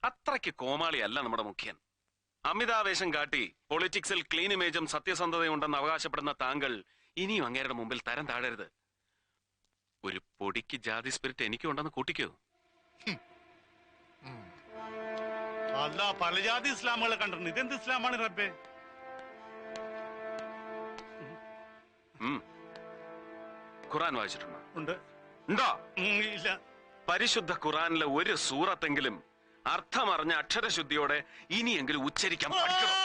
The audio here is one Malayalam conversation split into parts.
അത്രയ്ക്ക് കോമാളിയല്ല നമ്മുടെ മുഖ്യൻ. അമിതാവേശം കാട്ടി പൊളിറ്റിക്സിൽ ക്ലീൻ ഇമേജും സത്യസന്ധതയും ഉണ്ടെന്ന് അവകാശപ്പെടുന്ന താങ്കൾ ഇനിയും അങ്ങേരുടെ മുമ്പിൽ തരം താഴരുത്. ഒരു പൊടിക്ക് ജാതി സ്പിരിറ്റ് എനിക്കും ഉണ്ടെന്ന് കൂട്ടിക്കോ. അല്ല, പല ജാതി ഇസ്ലാമുകളെ കണ്ടിട്ടുണ്ട്. ഇതെന്ത് ഇസ്ലാമാണ് റബ്ബേ? ഖുറാൻ വായിച്ചിട്ടുണ്ടോ? ഉണ്ട്. ഉണ്ടോ? ഇല്ല. പരിശുദ്ധ ഖുറാനിലെ ഒരു സൂറത്തെങ്കിലും അർത്ഥമറിഞ്ഞ അക്ഷരശുദ്ധിയോടെ ഇനിയെങ്കിലും ഉച്ചരിക്കാൻ പഠിക്കണം.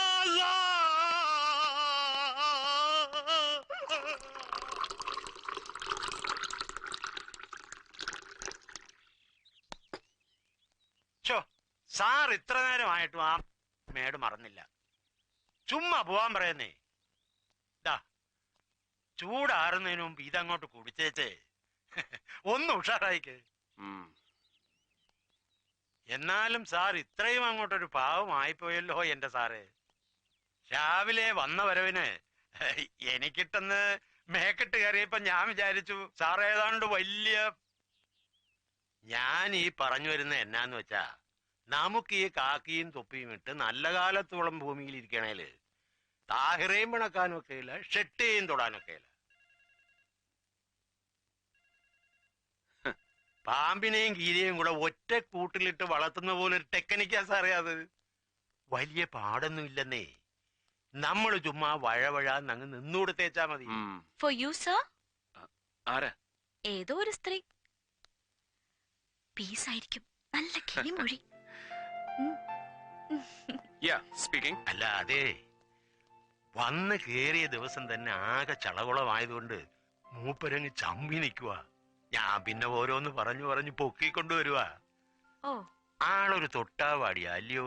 സാർ ഇത്ര നേരമായിട്ടും ആ മേട് മറന്നില്ല. ചുമ്മാ പോവാൻ പറയുന്നേ. ചൂടാറുന്നതിന് മുമ്പ് ഇതങ്ങോട്ട് കുടിച്ചേച്ചേ ഒന്ന് ഉഷാറായിക്ക്. എന്നാലും സാർ ഇത്രയും അങ്ങോട്ടൊരു പാവമായിപ്പോയല്ലോ എന്റെ സാറ്. രാവിലെ വന്ന വരവിന് എനിക്കിട്ടെന്ന് മേക്കെട്ട് കയറിയപ്പോ ഞാൻ വിചാരിച്ചു സാർ ഏതാണ്ട് വലിയ... ഞാൻ ഈ പറഞ്ഞു വരുന്ന എന്നാന്ന് വെച്ചാ, നമുക്ക് ഈ കാക്കിയും തൊപ്പിയും ഇട്ട് നല്ല കാലത്തോളം ഭൂമിയിൽ ഇരിക്കണേല് താഹിറയും പിണക്കാനും ഒക്കെ ഇല്ല, ഷെട്ടിയും തൊടാനൊക്കെ ഇല്ല. പാമ്പിനെയും കീരിയെയും കൂടെ ഒറ്റ കൂട്ടിലിട്ട് വളർത്തുന്ന പോലെ ഒരു ടെക്നിക്കാ സാറേ അത്. വലിയ പാടൊന്നും ഇല്ലെന്നേ. നമ്മൾ ചുമ്മാ വഴവഴാന്നങ്ങ് നിന്നുകൊടുത്തേച്ചാ മതി. For you sir. ആരാ? ഏതോ ഒരു സ്ത്രീ. പീസായിരിക്കും. നല്ല കിളിമൊഴി. അല്ല, അതെ, വന്ന് കേറിയ ദിവസം തന്നെ ആകെ ചളകുളമായതുകൊണ്ട് മൂപ്പരങ്ങ് ചമ്പി നിൽക്കുക. ഞാൻ പിന്നെ ഓരോന്ന് പറഞ്ഞു പറഞ്ഞു പൊക്കിക്കൊണ്ടുവരുവാ. ആളൊരു തൊട്ടാവാടിയാ അല്ലയോ?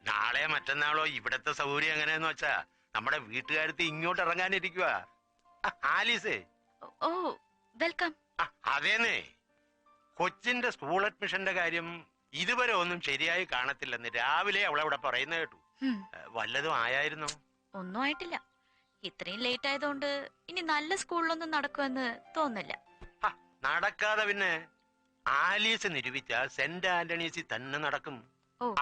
നാളെ മറ്റന്നാളോ ഇവിടത്തെ സൗകര്യം എങ്ങനെയെന്ന് വെച്ചാ നമ്മുടെ വീട്ടുകാരത്ത് ഇങ്ങോട്ട് ഇറങ്ങാനിരിക്കുക. ആലീസേ. ഓ വെൽക്കം. അതേന്നേ, കൊച്ചിന്റെ സ്കൂൾ അഡ്മിഷന്റെ കാര്യം ഇതുവരെ ഒന്നും ശരിയായി കാണത്തില്ലെന്ന് രാവിലെ അവളവിടെ പറയുന്ന കേട്ടു. വല്ലതും ആയായിരുന്നോ? ഒന്നും ആയിട്ടില്ല. ഇത്രയും ലേറ്റ് ആയതുകൊണ്ട് ഇനി നല്ല സ്കൂളിലൊന്നും നടക്കുമെന്ന് തോന്നില്ല. നടക്കാതെ പിന്നെ ആലീസ് നിരൂപിച്ച സെന്റ് ആന്റണീസിൽ തന്നെ നടക്കും.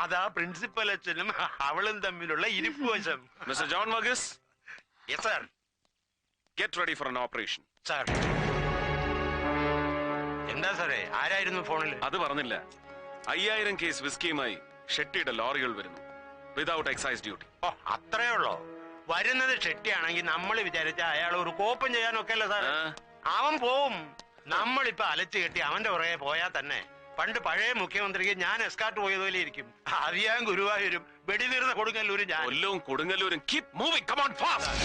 അതാ പ്രിൻസിപ്പൽ അച്ഛനും അവളും തമ്മിലുള്ള ഇരിപ്പ് വശം. Mister John Varghese. Yes sir. Get ready for an operation. Sir. എന്താ സാറേ, ആരായിരുന്നു ഫോണിൽ? അത് പറഞ്ഞില്ല. 5000 കേസ് വിസ്കിയുമായി ഷെട്ടിയുടെ ലോറികൾ വരുന്നു, വിതൗട്ട് എക്സൈസ് ഡ്യൂട്ടി. ഓ, അത്രേ ഉള്ളോ? വരുന്നത് ഷെട്ടിയാണെങ്കിൽ നമ്മൾ വിചാരിച്ച അയാൾ ഒരു കോപ്പം ചെയ്യാനൊക്കെ അല്ല സാർ. അവൻ പോവും. നമ്മളിപ്പോ അലച്ചു കെട്ടി അവന്റെ പുറകെ പോയാൽ തന്നെ പണ്ട് പഴയ മുഖ്യമന്ത്രിക്ക് ഞാൻ എസ്കാർട്ട് പോയതുപോലെ ഇരിക്കും. അറിയാൻ ഗുരുവായൂരും വെടിതീർന്ന കൊടുങ്ങല്ലൂരും ഞാൻ. കൊല്ലവും കൊടുങ്ങല്ലൂരും. Keep moving, come on fast.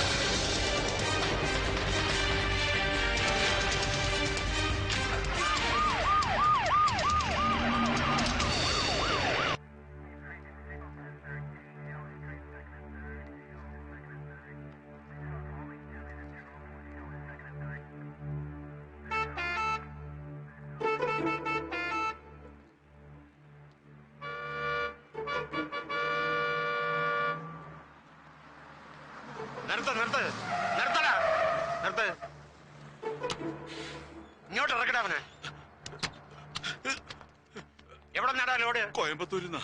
നിർത്ത്. ഇങ്ങോട്ട് ഇറക്കട അവനെ. എവിടെ നടാ ലോഡ്? കോയമ്പത്തൂരിന്നാ.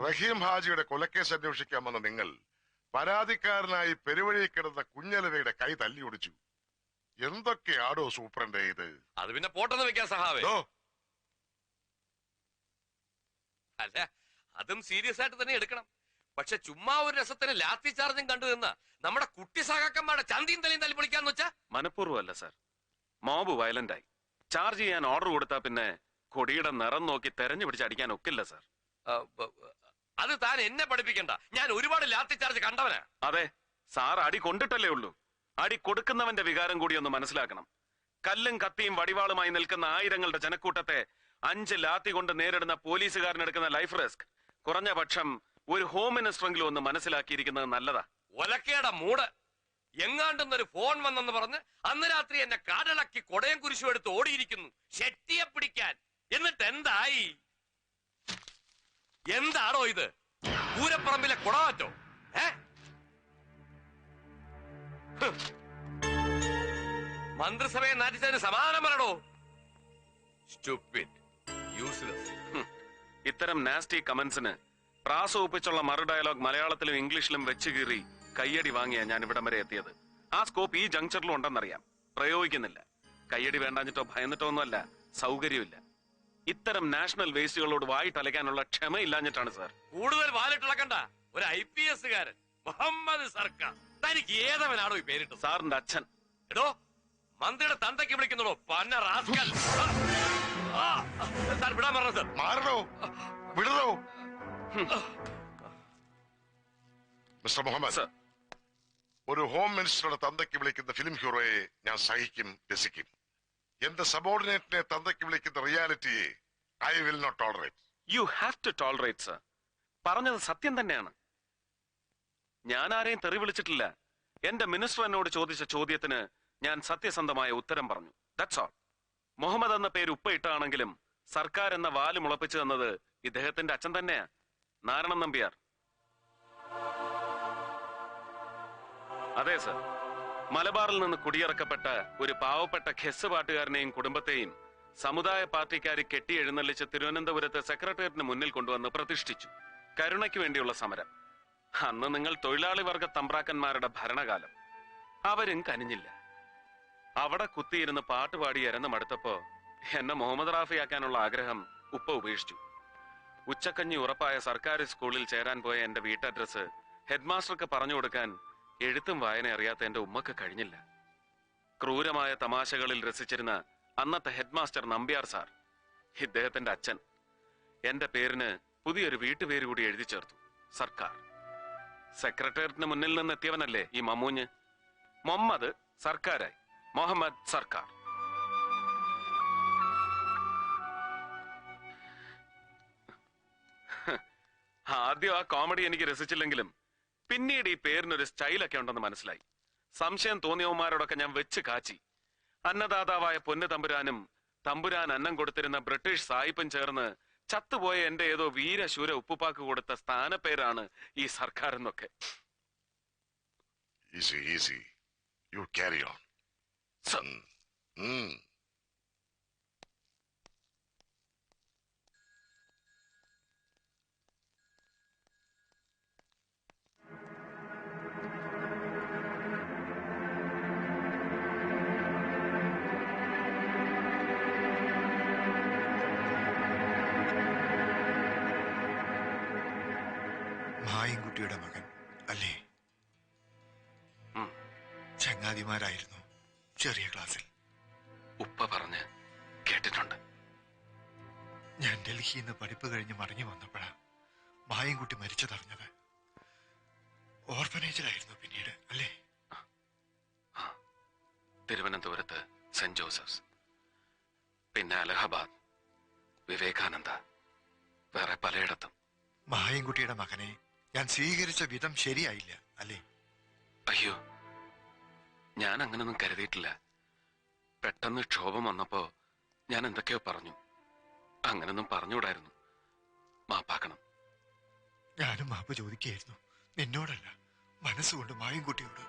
റഹീം ഹാജിയുടെ കൊലക്കേസ് അന്വേഷിക്കാൻ വന്ന നിങ്ങൾ പരാതിക്കാരനായി പെരുവഴി കിടന്ന കുഞ്ഞലവയുടെ കൈ തല്ലി ഒടിച്ചു. എന്തൊക്കെയാടോ സൂപ്രണ്ട് ഇത്? അത് പിന്നെ പോട്ടെന്ന് വെക്കാൻ സഹാവേ. അല്ല, അതും സീരിയസ് ആയിട്ട് തന്നെ എടുക്കണം. പക്ഷെ ചുമ്മാ ഒരു രസത്തിന് ലാത്തി ചാർജും കണ്ടു നിന്ന് നമ്മുടെ കുട്ടി സഹാക്കന്മാരുടെ ചന്തിയും തലയും തല്ലി പൊളിക്കാന്ന് വെച്ചാ മനഃപൂർവ്വമല്ല സർ. മോബ് വയലന്റ് ആയി. ചാർജ് ചെയ്യാൻ ഓർഡർ കൊടുത്താ പിന്നെ കൊടിയുടെ നിറം നോക്കി തെരഞ്ഞു പിടിച്ച് അടിക്കാൻ ഒക്കില്ല സർ. അത് താൻ എന്നെ പഠിപ്പിക്കണ്ട. ഞാൻ ഒരുപാട് ലാത്തി ചാർജ് കണ്ടവനാ. അതെ, സാർ അടി കൊണ്ടിട്ടല്ലേ ഉള്ളൂ. അടി കൊടുക്കുന്നവന്റെ വികാരം കൂടി ഒന്ന് മനസ്സിലാക്കണം. കല്ലും കത്തിയും വടിവാളുമായി നിൽക്കുന്ന ആയിരങ്ങളുടെ ജനക്കൂട്ടത്തെ 5 ലാത്തി കൊണ്ട് നേരിടുന്ന പോലീസുകാരനെടുക്കുന്ന ലൈഫ് റിസ്ക് കുറഞ്ഞ പക്ഷം ഒരു ഹോം മിനിസ്റ്ററെങ്കിലും ഒന്ന് മനസ്സിലാക്കിയിരിക്കുന്നത് നല്ലതാ. ഒലക്കയുടെ മൂട്. എങ്ങാണ്ടെന്നൊരു ഫോൺ വന്നെന്ന് പറഞ്ഞ് അന്ന് രാത്രി എന്നെ കാടിളക്കി കൊടയം കുരിശും എടുത്ത് ഓടിയിരിക്കുന്നു ഷെട്ടിയെ പിടിക്കാൻ. എന്നിട്ട് എന്തായി? എന്താണോ ഇത്? പൂരപ്പറമ്പിലെ കുടമാറ്റോ? മന്ത്രിസഭയെ നാറ്റിച്ചതിന് സമാധാനം പറയണോ? ഇത്തരം നാസ്റ്റി കമന്റ്സിന് പ്രാസോപ്പിച്ചുള്ള മറു ഡയലോഗ് മലയാളത്തിലും ഇംഗ്ലീഷിലും വെച്ച് കീറി കയ്യടി വാങ്ങിയ ഞാൻ ഇവിടം വരെ എത്തിയത്. ആ സ്കോപ്പ് ഈ ജംഗ്ഷനിലും ഉണ്ടെന്നറിയാം. പ്രയോഗിക്കുന്നില്ല. കയ്യടി വേണ്ടാഞ്ഞിട്ടോ ഭയന്നിട്ടോ ഒന്നുമല്ല, സൗകര്യമില്ല. ഇത്തരം നാഷണൽ വേസ്റ്റുകളോട് വായിട്ടലയ്ക്കാനുള്ള ക്ഷമയില്ലാഞ്ഞിട്ടാണ് സാർ. കൂടുതൽ വാലിട്ടിളക്കണ്ട. ഒരു IPS കാരൻ മുഹമ്മദ് സർക്കാർ. തനിക്ക് ഏതവനാണോ ഈ പേരിട്ടു? സാറിന്റെ അച്ഛൻ. എടോ, മന്ത്രിയുടെ തന്തയ്ക്ക് വിളിക്കുന്നതോ പന്ന റാസ്കൽ. സാർ വിടാൻ പറഞ്ഞു സാർ. മാറണോ വിടണോ? മിസ്റ്റർ മുഹമ്മദ് സർ, ഒരു ഹോം മിനിസ്റ്ററുടെ തന്തയ്ക്ക് വിളിക്കുന്ന ഫിലിം ഹീറോയെ ഞാൻ സഹിക്കും, രസിക്കും. എന്റെ സബോർഡിനേറ്റിനെ തന്തയ്ക്ക് വിളിക്കുന്ന റിയാലിറ്റിയെ I will not tolerate. You have to tolerate sir. പറഞ്ഞത് സത്യം തന്നെയാണ്. ഞാൻ ആരെയും തെറി വിളിച്ചിട്ടില്ല. എന്റെ മിനിസ്റ്റർ എന്നോട് ചോദിച്ച ചോദ്യത്തിന് ഞാൻ സത്യസന്ധമായ ഉത്തരം പറഞ്ഞു. That's all. മുഹമ്മദ് എന്ന പേര് ഉപ്പയിട്ടാണെങ്കിലും സർക്കാർ എന്ന വാല് മുളപ്പിച്ചു തന്നത് ഇദ്ദേഹത്തിന്റെ അച്ഛൻ തന്നെയാ, നാരായണൻ നമ്പ്യാർ. അതെ സർ, മലബാറിൽ നിന്ന് കുടിയിറക്കപ്പെട്ട ഒരു പാവപ്പെട്ട ഖെസ് പാട്ടുകാരനെയും കുടുംബത്തെയും സമുദായ പാർട്ടിക്കാർ കെട്ടി എഴുന്നള്ളിച്ച് തിരുവനന്തപുരത്ത് സെക്രട്ടേറിയറ്റിന് മുന്നിൽ കൊണ്ടുവന്ന് പ്രതിഷ്ഠിച്ചു. കരുണയ്ക്ക് വേണ്ടിയുള്ള സമരം. അന്ന് നിങ്ങൾ തൊഴിലാളി വർഗ തമ്പ്രാക്കന്മാരുടെ ഭരണകാലം. അവരും കനിഞ്ഞില്ല. അവിടെ കുത്തിയിരുന്ന് പാട്ടുപാടി എരന്ന് മടുത്തപ്പോ എന്നെ മുഹമ്മദ് റാഫിയാക്കാനുള്ള ആഗ്രഹം ഉപ്പ ഉപേക്ഷിച്ചു. ഉച്ചക്കഞ്ഞി ഉറപ്പായ സർക്കാർ സ്കൂളിൽ ചേരാൻ പോയ എന്റെ വീട്ടഡ്രസ് ഹെഡ്മാസ്റ്റർക്ക് പറഞ്ഞു കൊടുക്കാൻ എഴുത്തും വായന അറിയാത്ത എന്റെ ഉമ്മക്ക് കഴിഞ്ഞില്ല. ക്രൂരമായ തമാശകളിൽ രസിച്ചിരുന്ന അന്നത്തെ ഹെഡ്മാസ്റ്റർ നമ്പ്യാർ സാർ, ഇദ്ദേഹത്തിന്റെ അച്ഛൻ, എന്റെ പേരിന് പുതിയൊരു വീട്ടുപേര് കൂടി എഴുതി ചേർത്തു, സർക്കാർ. സെക്രട്ടേറിയറ്റിന് മുന്നിൽ നിന്ന് എത്തിയവനല്ലേ ഈ മമ്മൂഞ്ഞ്. മുഹമ്മദ് സർക്കാരായി, മുഹമ്മദ് സർക്കാർ. ആദ്യം ആ കോമഡി എനിക്ക് രസിച്ചില്ലെങ്കിലും പിന്നീട് ഈ പേരിനൊരു സ്റ്റൈലൊക്കെ ഉണ്ടെന്ന് മനസ്സിലായി. സംശയം തോന്നിയവന്മാരോടൊക്കെ ഞാൻ വെച്ച് കാച്ചി. അന്നദാതാവായ പൊന്നു തമ്പുരാനും തമ്പുരാൻ അന്നം കൊടുത്തിരുന്ന ബ്രിട്ടീഷ് സായിപ്പും ചേർന്ന് ചത്തുപോയ എന്റെ ഏതോ വീരശൂര ഉപ്പുപ്പാക്ക് കൊടുത്ത സ്ഥാനപ്പേരാണ് ഈ സർക്കാർ എന്നൊക്കെ. Easy, easy. You carry on. മായൻകുട്ടിയുടെ മകൻ അല്ലേ? ചങ്ങാതിമാരായിരുന്നു ചെറിയ ക്ലാസ്സിൽ. ഉപ്പ പറഞ്ഞ് കേട്ടിട്ടുണ്ട്. ഞാൻ ഡൽഹിയിൽ നിന്ന് പഠിപ്പ് കഴിഞ്ഞ് മടങ്ങി വന്നപ്പോഴാ മായൻകുട്ടി മരിച്ചതറിഞ്ഞത്. ഓർഫനേജിലായിരുന്നു പിന്നീട് അല്ലേ? തിരുവനന്തപുരത്ത് സെന്റ് ജോസഫ്സ്, പിന്നെ അലഹബാദ്, വിവേകാനന്ദ, വേറെ പലയിടത്തും. മായൻകുട്ടിയുടെ മകനെ ഞാൻ സ്വീകരിച്ച വിധം ശരിയായില്ല അല്ലേ? അയ്യോ, ഞാൻ അങ്ങനൊന്നും കരുതിയിട്ടില്ല. പെട്ടെന്ന് ക്ഷോഭം വന്നപ്പോ ഞാൻ എന്തൊക്കെയോ പറഞ്ഞു. അങ്ങനൊന്നും പറഞ്ഞുകൂടായിരുന്നു. മാപ്പാക്കണം. ഞാനും മാപ്പ് ചോദിക്കുകയായിരുന്നു, നിന്നോടല്ല, മനസ്സുകൊണ്ട് മായൻകുട്ടിയോട്.